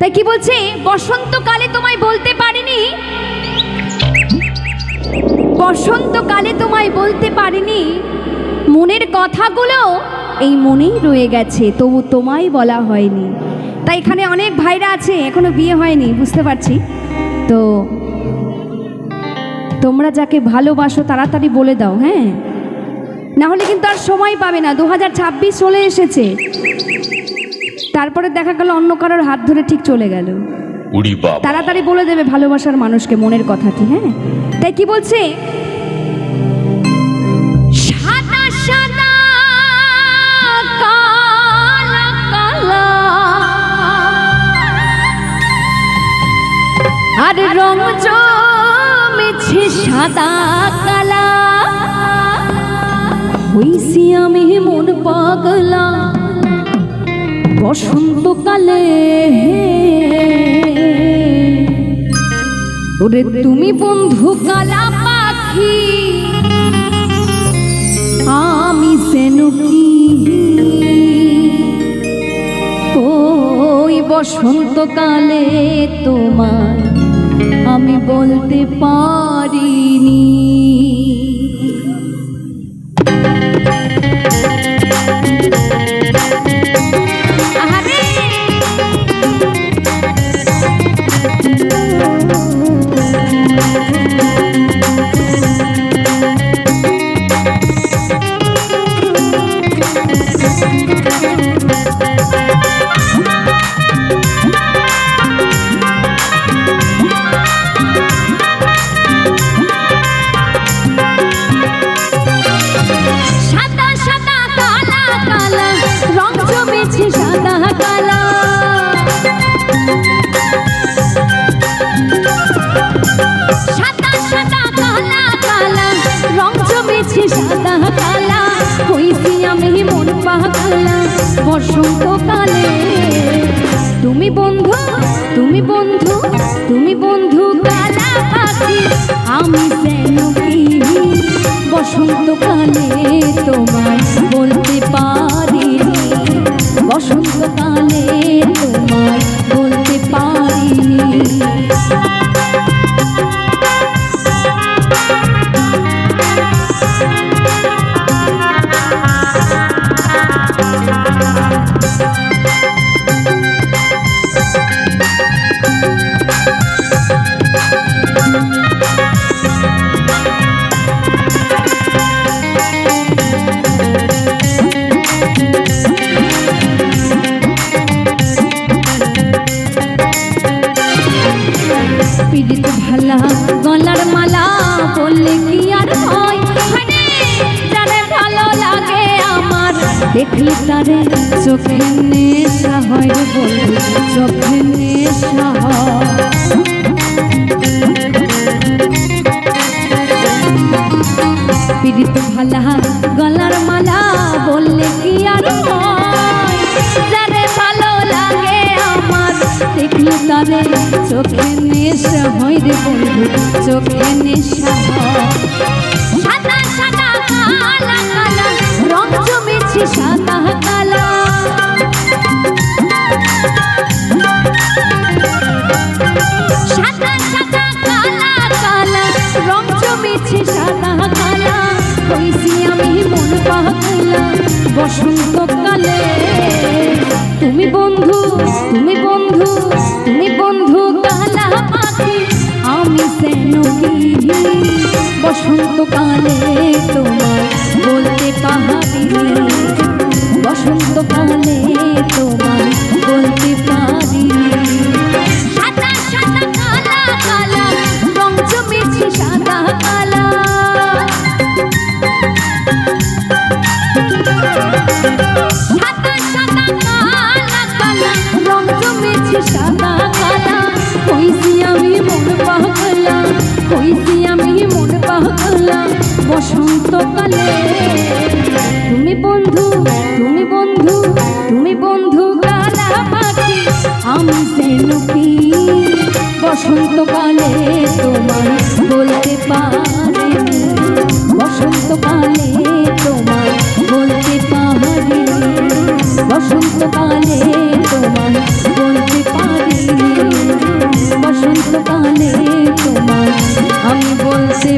তাই কি বলছে, বসন্তকালে তোমায় বলতে পারিনি, বসন্তকালে তোমায় বলতে পারিনি, মনের কথাগুলো এই মনেই রয়ে গেছে, তবু তোমায় বলা হয়নি। তাই এখানে অনেক ভাইরা আছে এখনো বিয়ে হয়নি, বুঝতে পারছি। তো তোমরা যাকে ভালোবাসো তাড়াতাড়ি বলে দাও, হ্যাঁ, না হলে কিন্তু আর সময় পাবে না। 2026 চলে এসেছে, তারপরে দেখা গেল অন্য কারোর হাত ধরে ঠিক চলে গেল। তাড়াতাড়ি বলে দেবে ভালোবাসার মানুষকে মনের কথাটি, হ্যাঁ। তাই কি বলছে, সাদা সাদা কালা কালা আর রং জমেছে সাদা কালা, হইছি আমি মন পাগলা বসন্তকালে। ওরে তুমি বন্ধু কালা পাখি, আমি সেনুকি, ওই বসন্তকালে তোমায় আমি বলতে পারিনি। বসন্তকালে তুমি বন্ধু, তুমি বন্ধু, তুমি বন্ধু কালা পাখি, আমি সেনুকি, বসন্তকালে তোমায় বলতে পারিনি, বসন্তকালে তোমায় বলতে পারিনি। পীড়িত ভালা গলার মালা বললে কি আর হয়, যারে ভালো লাগে আমার দেখলে তারে চোখে নেশা হয়, বলবে চোখে নেশা হয়। পীড়িত ভালা গলার মালা বললে কি আর হয়, যারে ভালো লাগে আমার দেখলে তারে চোখে নেশা হয় রে বন্ধু, চোখে নেশা হয়। সাদা সাদা কালা কালা রং জমেছে সাদা কালা, সাদা সাদা কালা কালা রং জমেছে সাদা কালা, হইছি আমি মন পাগলা বসন্তকালে। তুমি বন্ধু, তুমি বন্ধু, তুমি বন্ধু কালা পাখি, আমি সেনুকি, বসন্তকালে তোমায় বলতে পারিনি, বসন্তকালে তোমায় বলতে পারিনি। সাদা সাদা কালা কালা রং জমেছে সাদা কালা, সাদা সাদা কালা কালা রং জমেছে সাদা কালা, হইছি আমি মন পাগলা, হইছি আমি মন পাগলা বসন্তকালে। তুমি বন্ধু, তুমি বন্ধু, তুমি বন্ধু কালা পাখি, আমি সেনুকি, বসন্তকালে তোমায় বলতে পারিনি, বসন্তকালে তোমায় বলতে পারিনি, বসন্তকালে তোমায় বলতে পারিনি। যে